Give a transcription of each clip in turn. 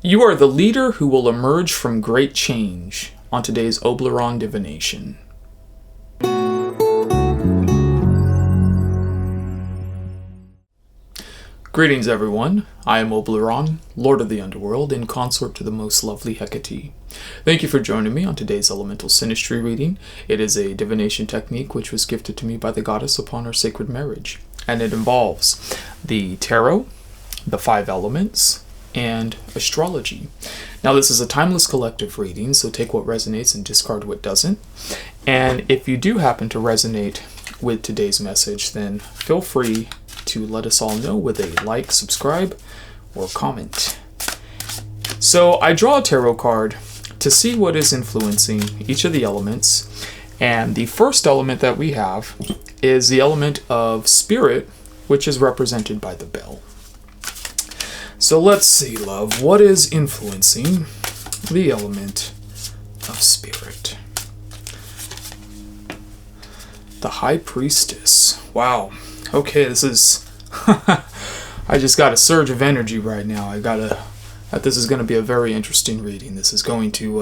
You are the leader who will emerge from great change on today's Oblyron divination. Greetings everyone, I am Oblyron, Lord of the Underworld and consort to the most lovely Hecate. Thank you for joining me on today's Elemental Synastry Reading. It is a divination technique which was gifted to me by the goddess upon our sacred marriage, and it involves the tarot, the 5 elements, and astrology. Now this is a timeless collective reading, so take what resonates and discard what doesn't. And if you do happen to resonate with today's message, then feel free to let us all know with a like, subscribe, or comment. So I draw a tarot card to see what is influencing each of the elements, and the first element that we have is the element of spirit, which is represented by the bell. So let's see, love, what is influencing the element of spirit? The High Priestess. Wow. Okay, this is... I just got a surge of energy right now. This is going to be a very interesting reading. This is going to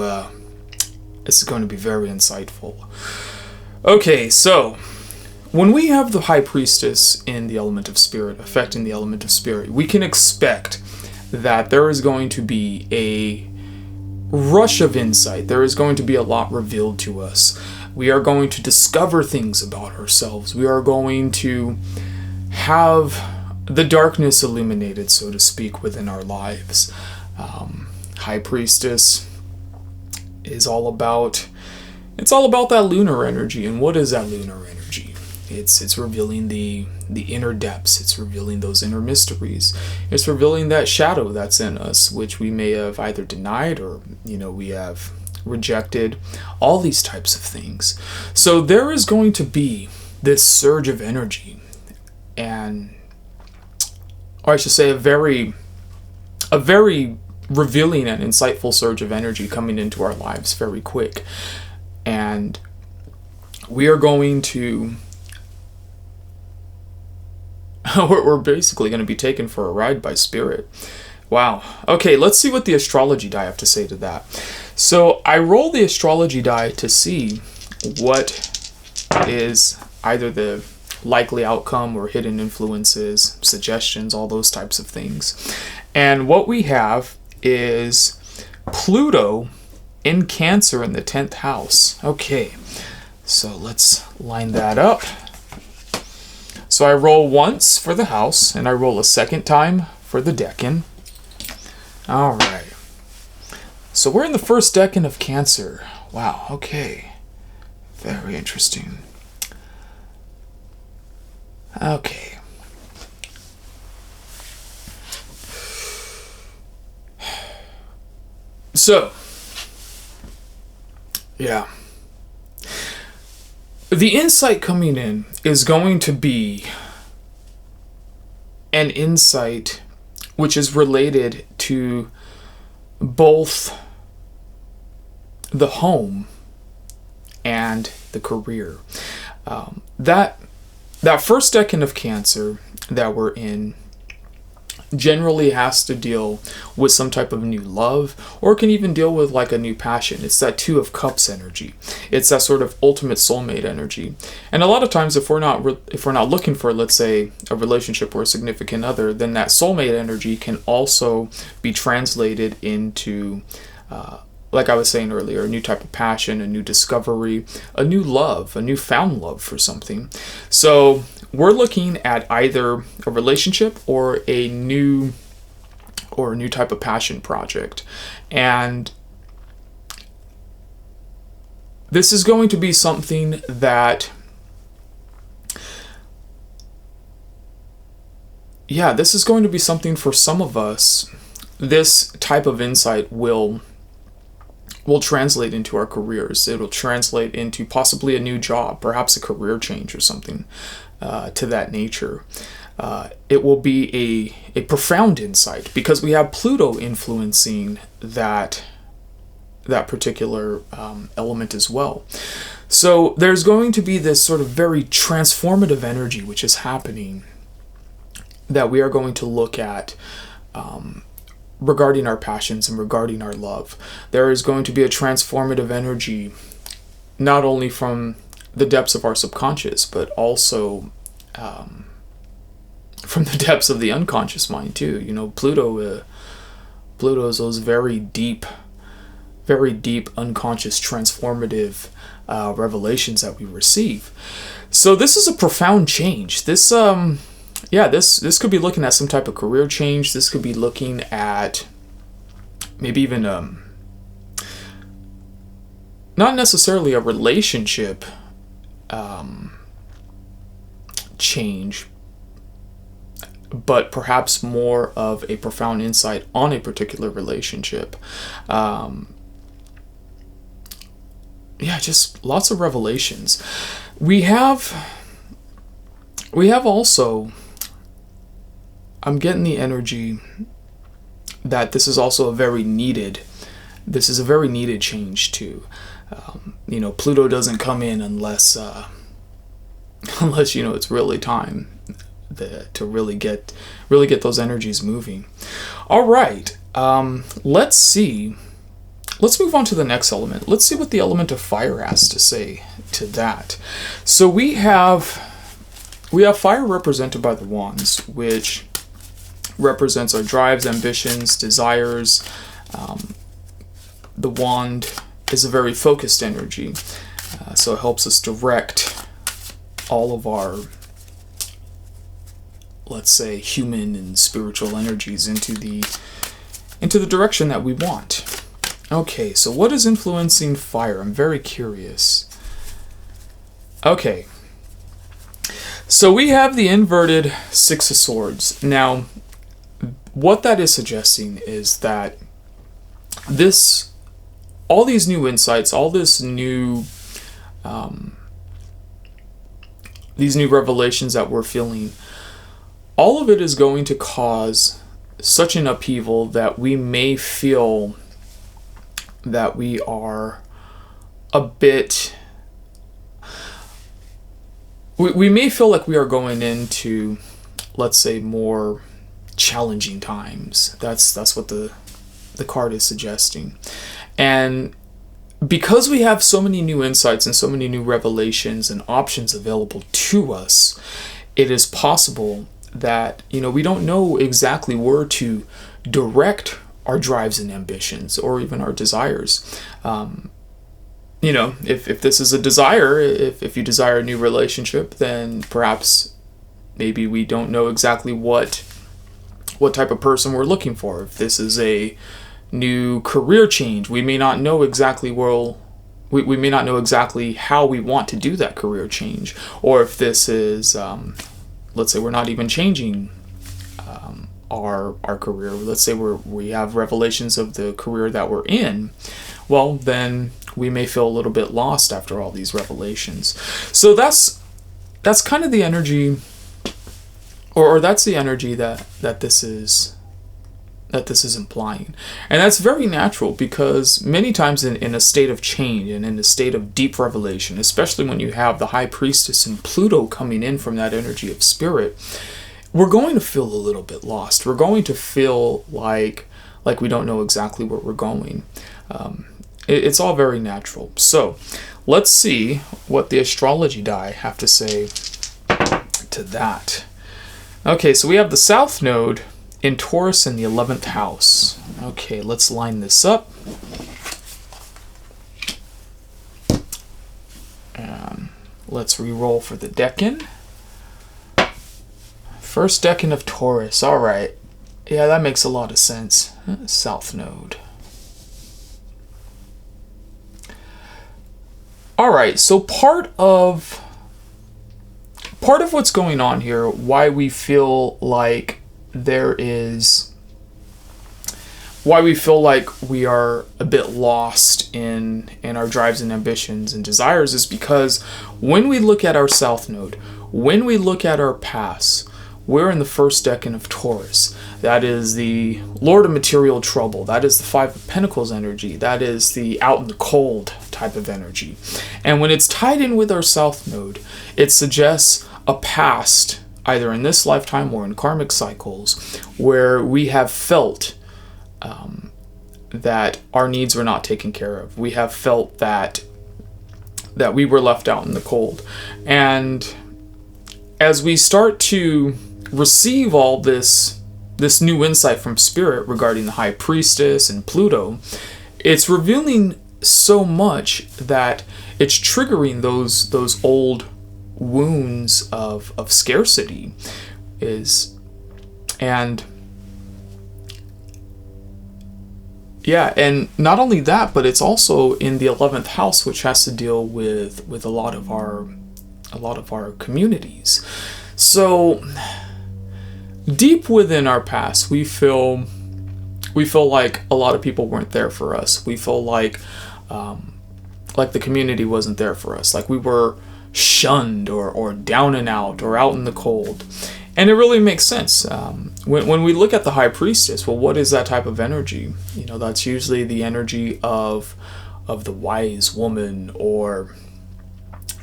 be very insightful. Okay, so when we have the High Priestess in the element of spirit, affecting the element of spirit, we can expect that there is going to be a rush of insight. There is going to be a lot revealed to us. We are going to discover things about ourselves. We are going to have the darkness illuminated, so to speak, within our lives. High Priestess is all about that lunar energy. And what is that lunar energy? It's revealing the inner depths. It's revealing those inner mysteries. It's revealing that shadow that's in us, which we may have either denied or, we have rejected. All these types of things. So there is going to be this surge of energy, or I should say a very revealing and insightful surge of energy coming into our lives very quick. And we are going to we're basically going to be taken for a ride by spirit. Wow. Okay, let's see what the astrology die have to say to that. So I roll the astrology die to see what is either the likely outcome or hidden influences, suggestions, all those types of things. And what we have is Pluto in Cancer in the 10th house. Okay, so let's line that up. So I roll once for the house, and I roll a second time for the decan. All right. So we're in the first decan of Cancer. Wow, okay. Very interesting. Okay. So, yeah. The insight coming in is going to be an insight which is related to both the home and the career. That first decan of Cancer that we're in generally has to deal with some type of new love, or can even deal with like a new passion. It's that 2 of Cups energy. It's that sort of ultimate soulmate energy. And a lot of times if we're not looking for, let's say, a relationship or a significant other, then that soulmate energy can also be translated into like I was saying earlier, a new type of passion, a new discovery, a new love, a newfound love for something. So we're looking at either a relationship or a new type of passion project. And this is going to be something that, this is going to be something for some of us. This type of insight will translate into our careers. It'll translate into possibly a new job, perhaps a career change or something to that nature. It will be a profound insight because we have Pluto influencing that particular element as well. So there's going to be this sort of very transformative energy which is happening that we are going to look at regarding our passions and regarding our love. There is going to be a transformative energy, not only from the depths of our subconscious, but also from the depths of the unconscious mind too. You know, Pluto is those very deep unconscious transformative revelations that we receive. So this is a profound change. This could be looking at some type of career change. This could be looking at maybe even not necessarily a relationship change, but perhaps more of a profound insight on a particular relationship. Just lots of revelations. We have also, I'm getting the energy that this is also a very needed change too. Pluto doesn't come in unless it's really time to really get those energies moving. All right, let's move on to the next element. Let's see what the element of fire has to say to that. So we have fire represented by the wands, which represents our drives, ambitions, desires. The wand is a very focused energy, so it helps us direct all of our, let's say, human and spiritual energies into the direction that we want. Okay, so what is influencing fire? I'm very curious. Okay, so we have the inverted Six of Swords. Now, what that is suggesting is that all these new insights, all this new, these new revelations that we're feeling, all of it is going to cause such an upheaval that we may feel that we are a bit, we may feel like we are going into, let's say, more challenging times. That's what the card is suggesting. And because we have so many new insights and so many new revelations and options available to us, it is possible that, we don't know exactly where to direct our drives and ambitions, or even our desires. If this is a desire, if you desire a new relationship, then perhaps maybe we don't know exactly what type of person we're looking for. If this is a new career change, we may not know exactly we may not know exactly how we want to do that career change. Or if this is, let's say we're not even changing our career. Let's say we have revelations of the career that we're in. Well, then we may feel a little bit lost after all these revelations. So that's kind of the energy, or that's the energy that this is implying. And that's very natural, because many times in a state of change and in a state of deep revelation, especially when you have the High Priestess and Pluto coming in from that energy of spirit, we're going to feel a little bit lost. We're going to feel like we don't know exactly where we're going. It's all very natural. So let's see what the astrology die have to say to that. Okay, so we have the South Node in Taurus in the 11th house. Okay, let's line this up. Let's re-roll for the decan. First decan of Taurus. All right. Yeah, that makes a lot of sense. South Node. All right, so part of what's going on here, why we feel like we are a bit lost in our drives and ambitions and desires, is because when we look at our South Node, when we look at our past, we're in the first decan of Taurus. That is the Lord of Material Trouble. That is the Five of Pentacles energy. That is the out in the cold type of energy. And when it's tied in with our South Node, it suggests a past, either in this lifetime or in karmic cycles, where we have felt that our needs were not taken care of. We have felt that we were left out in the cold. And as we start to receive all this new insight from Spirit regarding the High Priestess and Pluto, it's revealing so much that it's triggering those old wounds of scarcity. And not only that, but it's also in the 11th house, which has to deal with a lot of our communities. So deep within our past, we feel like a lot of people weren't there for us. We feel like the community wasn't there for us, like we were shunned or down and out or out in the cold. And it really makes sense. When we look at the High Priestess, well, what is that type of energy? That's usually the energy of the wise woman, or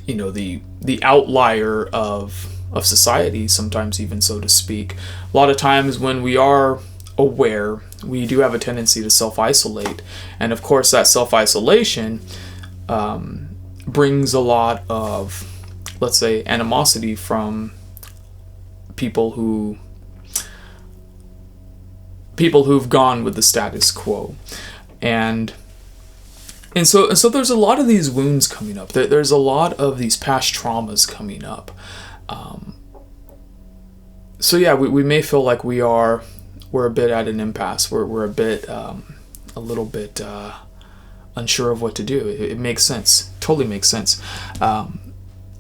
the outlier of society, sometimes even, so to speak. A lot of times when we are aware, we do have a tendency to self-isolate. And of course, that self-isolation brings a lot of, let's say, animosity from people who've gone with the status quo. And so there's a lot of these wounds coming up. There's a lot of these past traumas coming up. So yeah, we may feel like we're a bit at an impasse. We're a little bit unsure of what to do. It makes sense. Totally makes sense.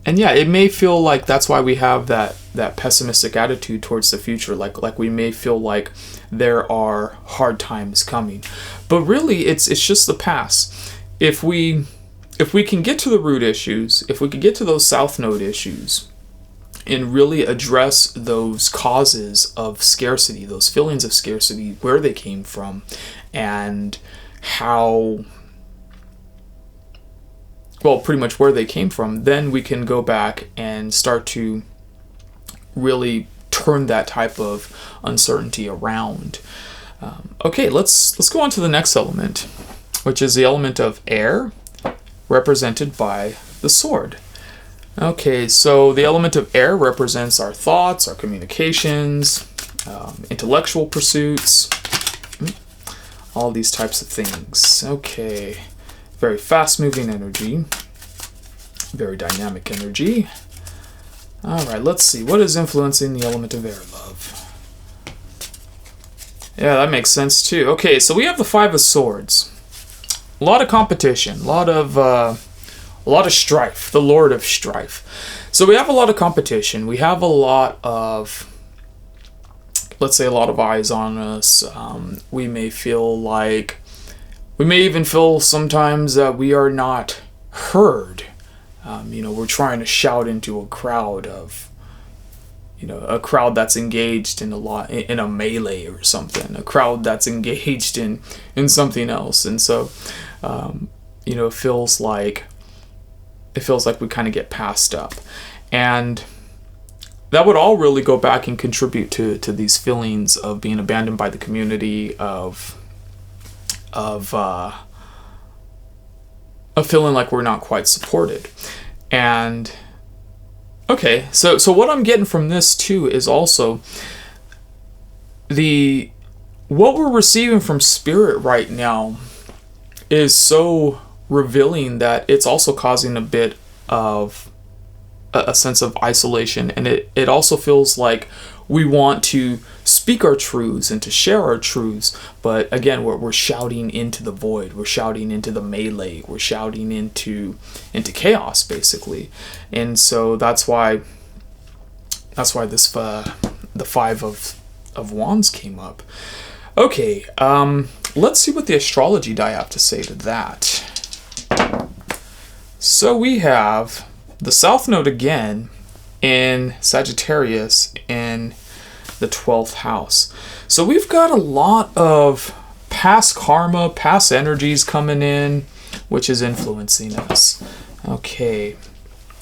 And yeah, it may feel like that's why we have that pessimistic attitude towards the future. Like we may feel like there are hard times coming, but really it's just the past. If we can get to the root issues, if we can get to those South Node issues, and really address those causes of scarcity, those feelings of scarcity, where they came from, and how, well, pretty much where they came from, then we can go back and start to really turn that type of uncertainty around. Okay, let's go on to the next element, which is the element of air, represented by the sword. Okay, so the element of air represents our thoughts, our communications, intellectual pursuits, all these types of things. Okay, very fast-moving energy, very dynamic energy. All right, let's see. What is influencing the element of air, love? Yeah, that makes sense too. Okay, so we have the Five of Swords. A lot of competition, a lot of strife, the Lord of Strife. So we have a lot of competition. We have a lot of, let's say, a lot of eyes on us. We may even feel sometimes that we are not heard. We're trying to shout into a crowd that's engaged in a melee or something, a crowd that's engaged in something else. And so, it feels like we kind of get passed up. And that would all really go back and contribute to these feelings of being abandoned by the community, of feeling like we're not quite supported. And okay, so what I'm getting from this too is also what we're receiving from Spirit right now is so revealing that it's also causing a bit of a sense of isolation, and it also feels like we want to speak our truths and to share our truths, but again, we're shouting into the void, we're shouting into the melee, we're shouting into chaos, basically. And so that's why this the Five of Wands came up. Okay, let's see what the astrology die have to say to that. So we have the South Node again in Sagittarius in the 12th house. So we've got a lot of past karma, past energies coming in, which is influencing us. Okay,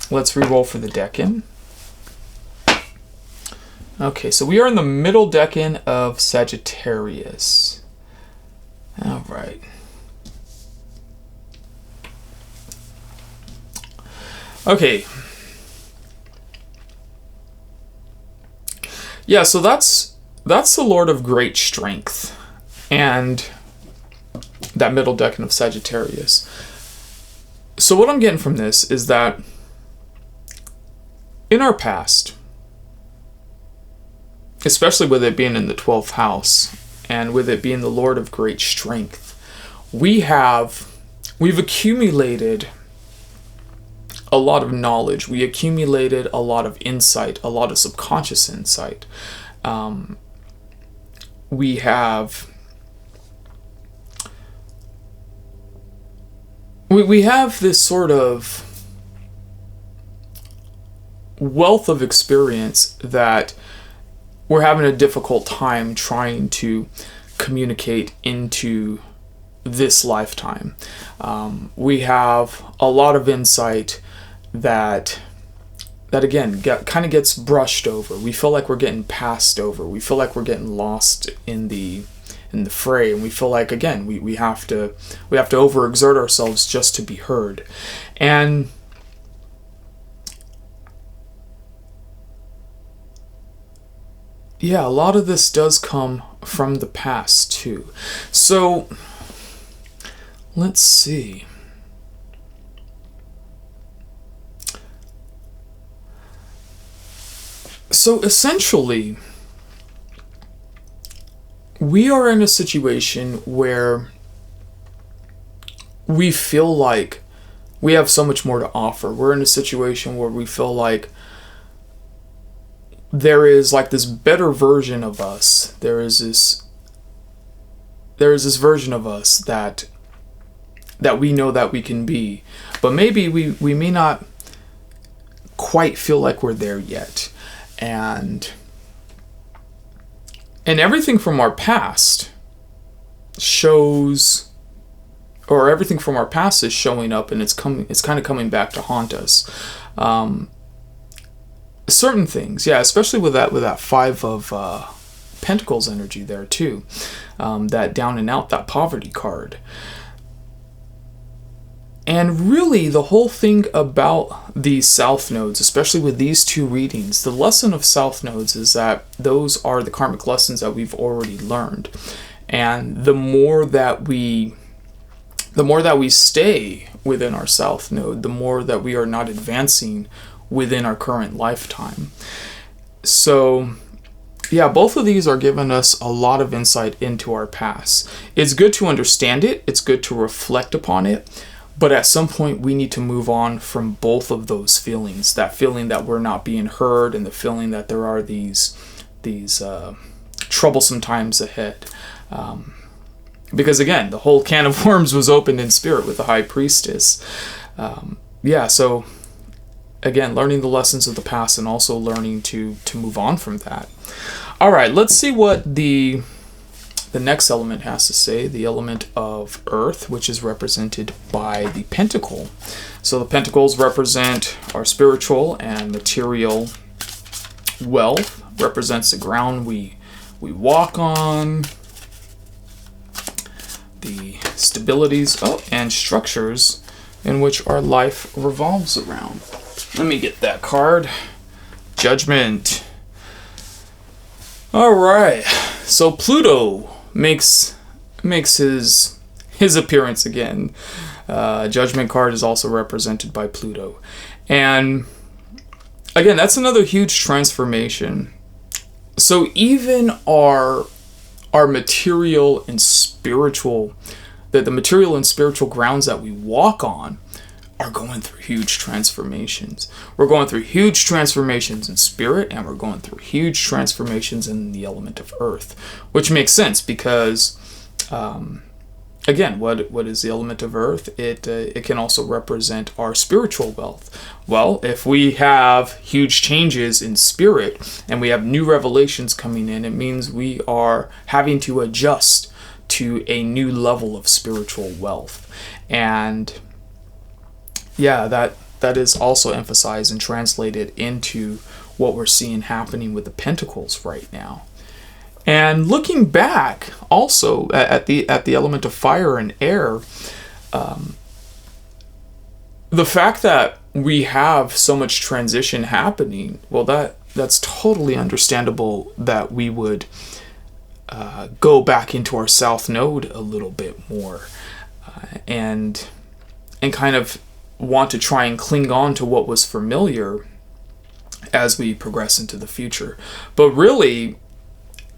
let's re-roll for the decan. Okay, so we are in the middle decan of Sagittarius. right. Okay. Yeah, so that's the Lord of Great Strength, and that middle decan of Sagittarius. So what I'm getting from this is that in our past, especially with it being in the 12th house, and with it being the Lord of Great Strength, we've accumulated a lot of knowledge. We accumulated a lot of insight, a lot of subconscious insight. We have this sort of wealth of experience that we're having a difficult time trying to communicate into this lifetime. We have a lot of insight that again kind of gets brushed over. We feel like we're getting passed over. We feel like we're getting lost in the fray, and we feel like, again, we have to overexert ourselves just to be heard. And yeah, a lot of this does come from the past too. So let's see. So essentially, we are in a situation where we feel like we have so much more to offer. We're in a situation where we feel like there is like this better version of us. There is this version of us that we know that we can be, but maybe we may not quite feel like we're there yet. And everything from our past shows, or everything from our past is showing up, and it's kind of coming back to haunt us. Certain things, yeah, especially with that Five of Pentacles energy there too, that down and out, that poverty card. And really, the whole thing about these South nodes, especially with these two readings, the lesson of South nodes is that those are the karmic lessons that we've already learned. And the more that we stay within our South node, the more that we are not advancing within our current lifetime. So yeah, both of these are giving us a lot of insight into our past. It's good to understand it. It's good to reflect upon it. But at some point, we need to move on from both of those feelings. That feeling that we're not being heard, and the feeling that there are these troublesome times ahead. Because again, the whole can of worms was opened in spirit with the High Priestess. So again, learning the lessons of the past and also learning to move on from that. All right, let's see what the next element has to say, the element of Earth, which is represented by the Pentacle. So the Pentacles represent our spiritual and material wealth, represents the ground we walk on, the stabilities and structures in which our life revolves around. Let me get that card. Judgment. All right, so Pluto makes his appearance again. Judgment card is also represented by Pluto, and again, that's another huge transformation. So even our material and spiritual, the material and spiritual grounds that we walk on are going through huge transformations. We're going through huge transformations in spirit, and we're going through huge transformations in the element of Earth, which makes sense because, again, what is the element of Earth? It can also represent our spiritual wealth. Well, if we have huge changes in spirit and we have new revelations coming in, it means we are having to adjust to a new level of spiritual wealth. And yeah, that is also emphasized and translated into what we're seeing happening with the Pentacles right now. And looking back also at the element of fire and air, the fact that we have so much transition happening, well, that's totally understandable that we would go back into our south node a little bit more, and kind of want to try and cling on to what was familiar as we progress into the future. But really,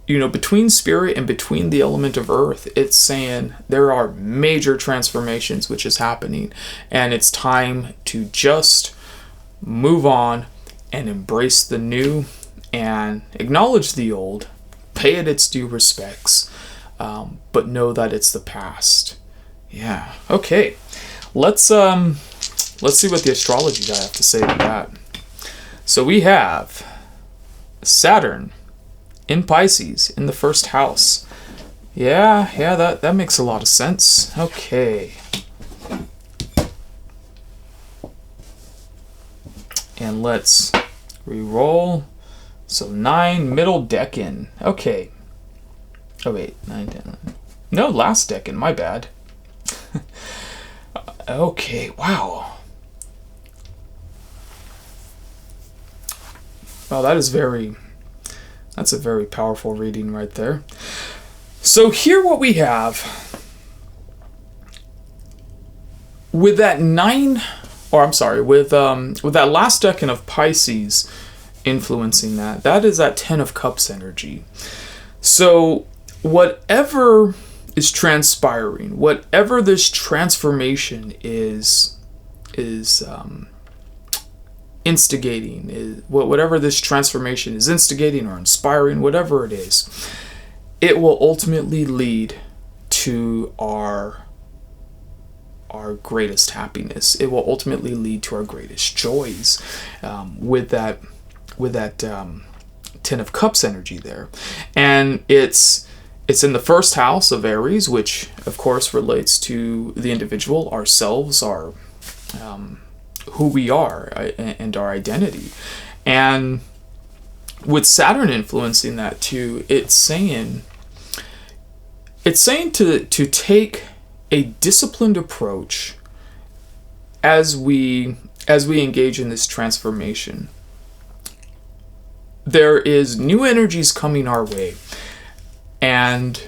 between spirit and between the element of earth, it's saying there are major transformations which is happening, and it's time to just move on and embrace the new and acknowledge the old, pay it its due respects, but know that it's the past. Yeah. Okay. Let's see what the astrology guy have to say about that. So we have Saturn in Pisces in the first house. Yeah, that makes a lot of sense. Okay. And let's re-roll. So 9, middle decan. Okay. Oh wait, 9, 10, 11. No, last decan, my bad. Okay, wow. Wow, that's a very powerful reading right there. So here what we have with that with that last decan of Pisces influencing that is that 10 of Cups energy. So whatever is transpiring, whatever this transformation is instigating, whatever this transformation is instigating or inspiring, whatever it is, it will ultimately lead to our greatest happiness. It will ultimately lead to our greatest joys, with that 10 of Cups energy there. And it's in the first house of Aries, which of course relates to the individual, ourselves, our who we are, and our identity. And with Saturn influencing that too, it's saying to take a disciplined approach as we engage in this transformation. There is new energies coming our way, and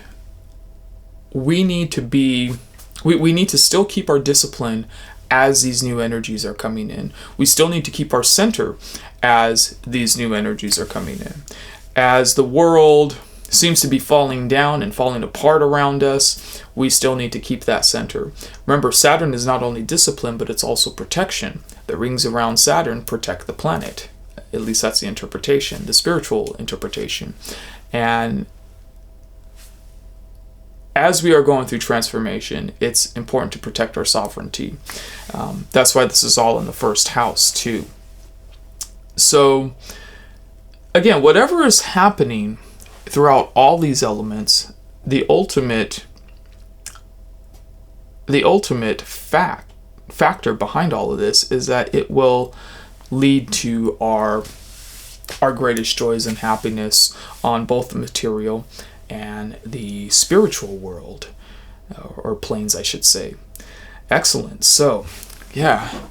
we need to still keep our discipline as these new energies are coming in. We still need to keep our center as these new energies are coming in. As the world seems to be falling down and falling apart around us, we still need to keep that center. Remember, Saturn is not only discipline, but it's also protection. The rings around Saturn protect the planet. At least that's the interpretation, the spiritual interpretation. And as we are going through transformation, it's important to protect our sovereignty. That's why this is all in the first house too. So again, whatever is happening throughout all these elements, the ultimate factor behind all of this is that it will lead to our greatest joys and happiness on both the material and the spiritual world, or planes, I should say. Excellent. So, yeah,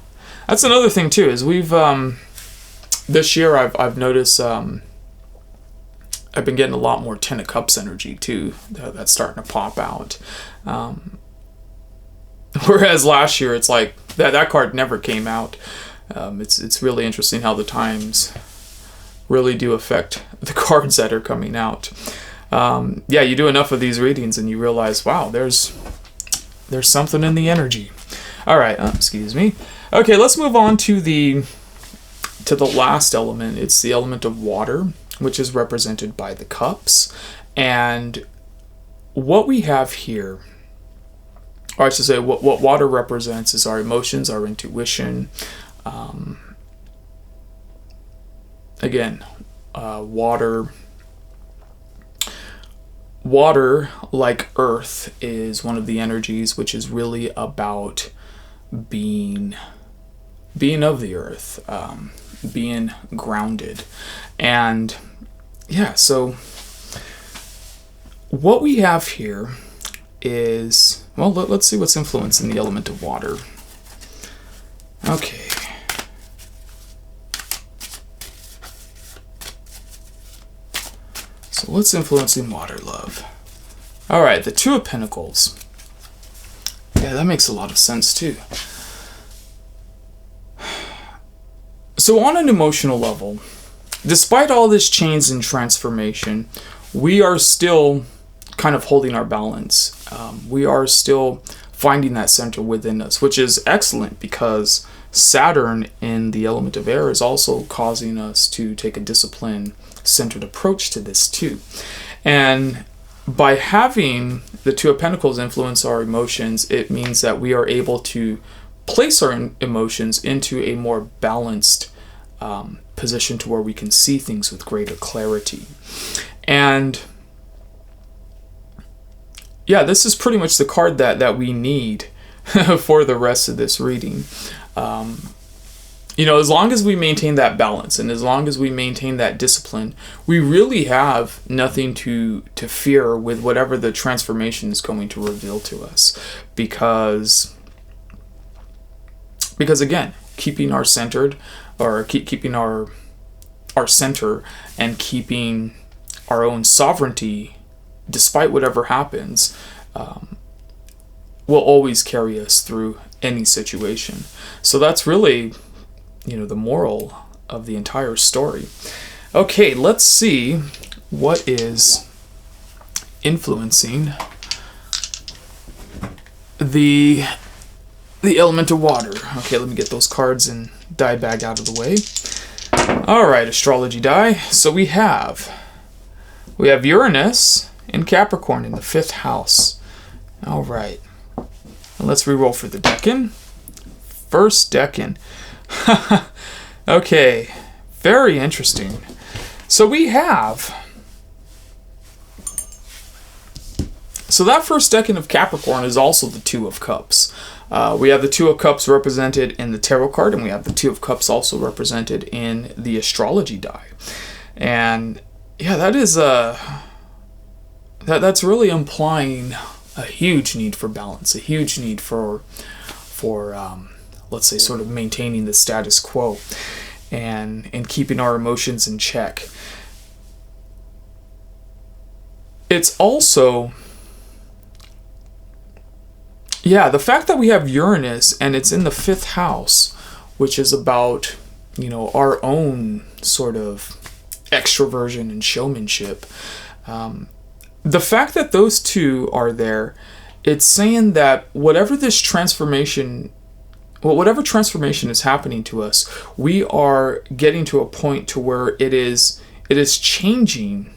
that's another thing too. Is we've this year I've noticed I've been getting a lot more 10 of Cups energy too. That's starting to pop out. Whereas last year it's like that card never came out. It's really interesting how the times really do affect the cards that are coming out. Yeah, you do enough of these readings and you realize, wow, there's something in the energy. All right, excuse me. Okay, let's move on to the last element. It's the element of water, which is represented by the cups. And what we have here, or I should say what water represents, is our emotions, our intuition. Again, water, like earth, is one of the energies which is really about being of the earth, being grounded. And yeah, so what we have here is, well, let's see what's influencing the element of water. Okay. So what's influencing water, love? All right, the Two of Pentacles. Yeah, that makes a lot of sense too. So on an emotional level, despite all this change and transformation, we are still kind of holding our balance. We are still finding that center within us, which is excellent because Saturn in the element of air is also causing us to take a discipline-centered approach to this too. And by having the Two of Pentacles influence our emotions, it means that we are able to place our emotions into a more balanced position to where we can see things with greater clarity. And yeah, this is pretty much the card that we need for the rest of this reading. You know, as long as we maintain that balance and as long as we maintain that discipline, we really have nothing to fear with whatever the transformation is going to reveal to us. Because again, keeping our centered, or keeping our center and keeping our own sovereignty, despite whatever happens, will always carry us through any situation. So that's really, you know, the moral of the entire story. Okay, let's see what is influencing the element of water. Okay, let me get those cards and die bag out of the way. All right, astrology die. So we have Uranus in Capricorn in the 5th house. All right. Let's re-roll for the decan. First decan. Okay, very interesting. So we have... So that first decan of Capricorn is also the Two of Cups. We have the Two of Cups represented in the tarot card, and we have the Two of Cups also represented in the astrology die. And yeah, that is that's really implying a huge need for balance, a huge need for let's say, sort of maintaining the status quo and keeping our emotions in check. It's also, yeah, the fact that we have Uranus and it's in the 5th house, which is about, you know, our own sort of extroversion and showmanship. The fact that those two are there, it's saying that whatever transformation is happening to us, we are getting to a point to where it is changing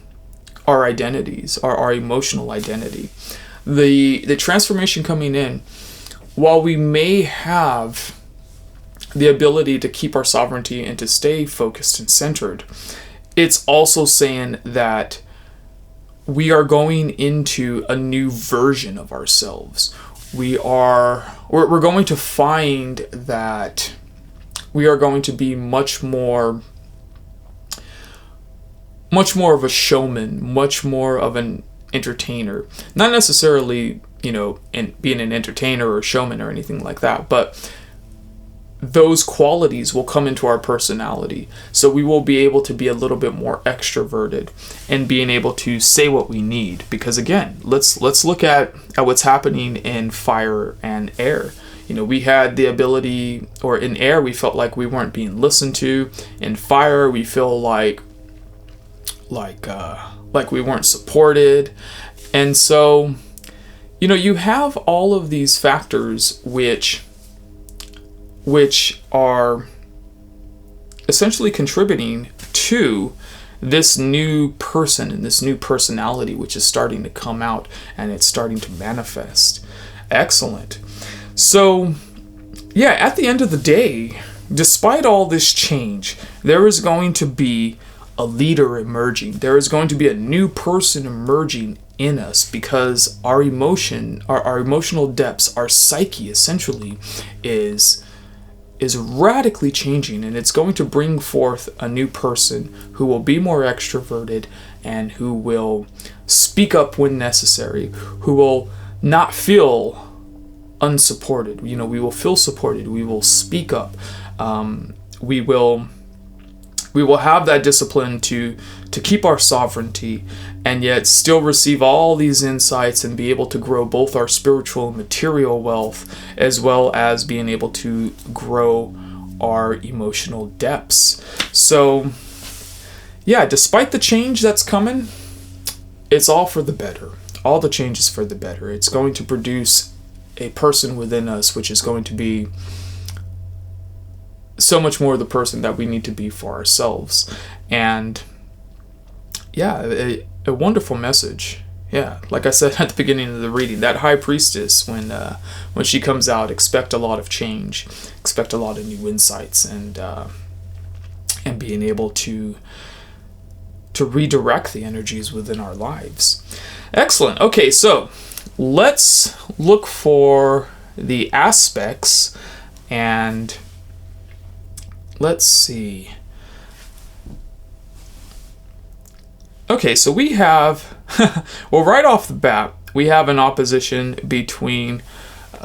our identities, our emotional identity. The transformation coming in, while we may have the ability to keep our sovereignty and to stay focused and centered, it's also saying that we are going into a new version of ourselves. We're going to find that we are going to be much more of a showman, much more of an entertainer. Not necessarily, you know, in being an entertainer or showman or anything like that, but those qualities will come into our personality. So we will be able to be a little bit more extroverted and being able to say what we need. Because again, let's look at what's happening in fire and air. You know, we had the ability, or in air, we felt like we weren't being listened to. In fire, we feel like we weren't supported. And so, you know, you have all of these factors which are essentially contributing to this new person and this new personality, which is starting to come out and it's starting to manifest. Excellent. So, yeah, at the end of the day, despite all this change, there is going to be a leader emerging. There is going to be a new person emerging in us, because our emotional depths, our psyche essentially is is radically changing, and it's going to bring forth a new person who will be more extroverted and who will speak up when necessary, who will not feel unsupported. We will feel supported. We will speak up. We will have that discipline to keep our sovereignty and yet still receive all these insights and be able to grow both our spiritual and material wealth, as well as being able to grow our emotional depths. So, yeah, despite the change that's coming, it's all for the better. All the change is for the better. It's going to produce a person within us which is going to be so much more the person that we need to be for ourselves. And yeah, a wonderful message. Yeah, like I said at the beginning of the reading, that High Priestess, when she comes out, expect a lot of change, expect a lot of new insights, and being able to redirect the energies within our lives. Excellent. Okay, so let's look for the aspects, and let's see. Okay, so we have, well, right off the bat, we have an opposition between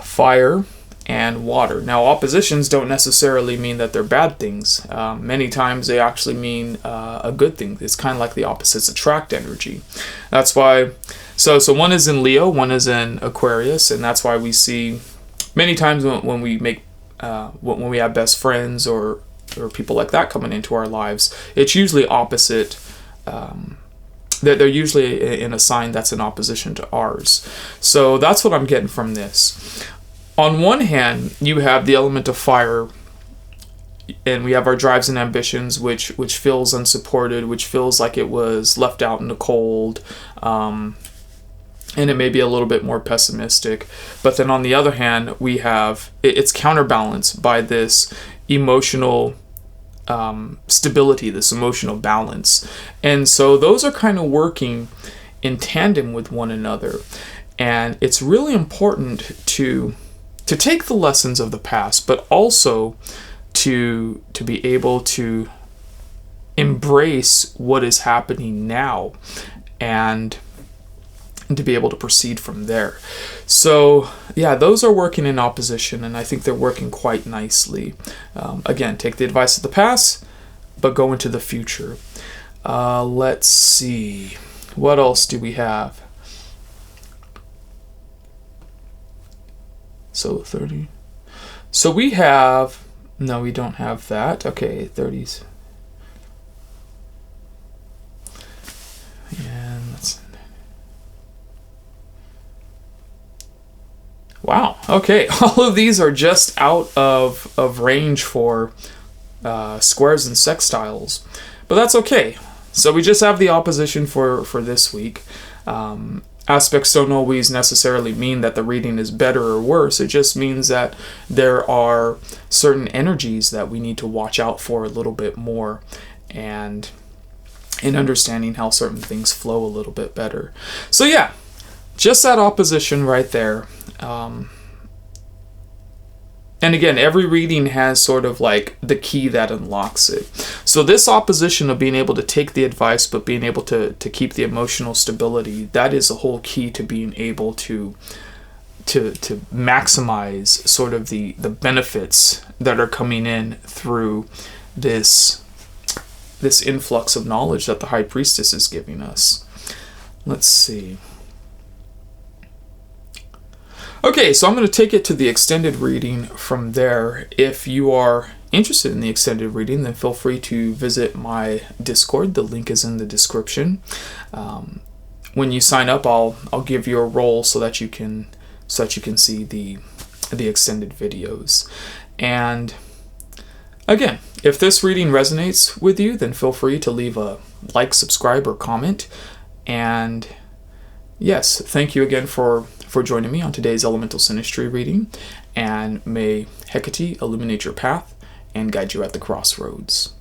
fire and water. Now, oppositions don't necessarily mean that they're bad things. Many times they actually mean a good thing. It's kind of like the opposites attract energy. That's why, so one is in Leo, one is in Aquarius, and that's why we see many times when we make, when we have best friends or people like that coming into our lives, it's usually opposite. They're usually in a sign that's in opposition to ours. So that's what I'm getting from this. On one hand, you have the element of fire, and we have our drives and ambitions, which feels unsupported, which feels like it was left out in the cold, and it may be a little bit more pessimistic. But then on the other hand, we have, it's counterbalanced by this emotional stability, this emotional balance. And so those are kind of working in tandem with one another. And it's really important to take the lessons of the past, but also to be able to embrace what is happening now and to be able to proceed from there. So yeah, those are working in opposition, and I think they're working quite nicely. Again, take the advice of the past, but go into the future. Let's see. What else do we have? So 30. So we have, no, we don't have that. Okay, 30s. And let's, wow, okay, all of these are just out of range for squares and sextiles, but that's okay. So we just have the opposition for this week. Aspects don't always necessarily mean that the reading is better or worse. It just means that there are certain energies that we need to watch out for a little bit more, and in understanding how certain things flow a little bit better. So yeah, just that opposition right there. And again, every reading has sort of like the key that unlocks it. So this opposition of being able to take the advice, but being able to keep the emotional stability, that is the whole key to being able to maximize sort of the benefits that are coming in through this influx of knowledge that the High Priestess is giving us. Let's see. Okay, so I'm going to take it to the extended reading from there. If you are interested in the extended reading, then feel free to visit my Discord. The link is in the description. When you sign up, I'll give you a role so that you can see the extended videos. And again, if this reading resonates with you, then feel free to leave a like, subscribe, or comment. And yes, thank you again for joining me on today's Elemental Synastry reading, and may Hecate illuminate your path and guide you at the crossroads.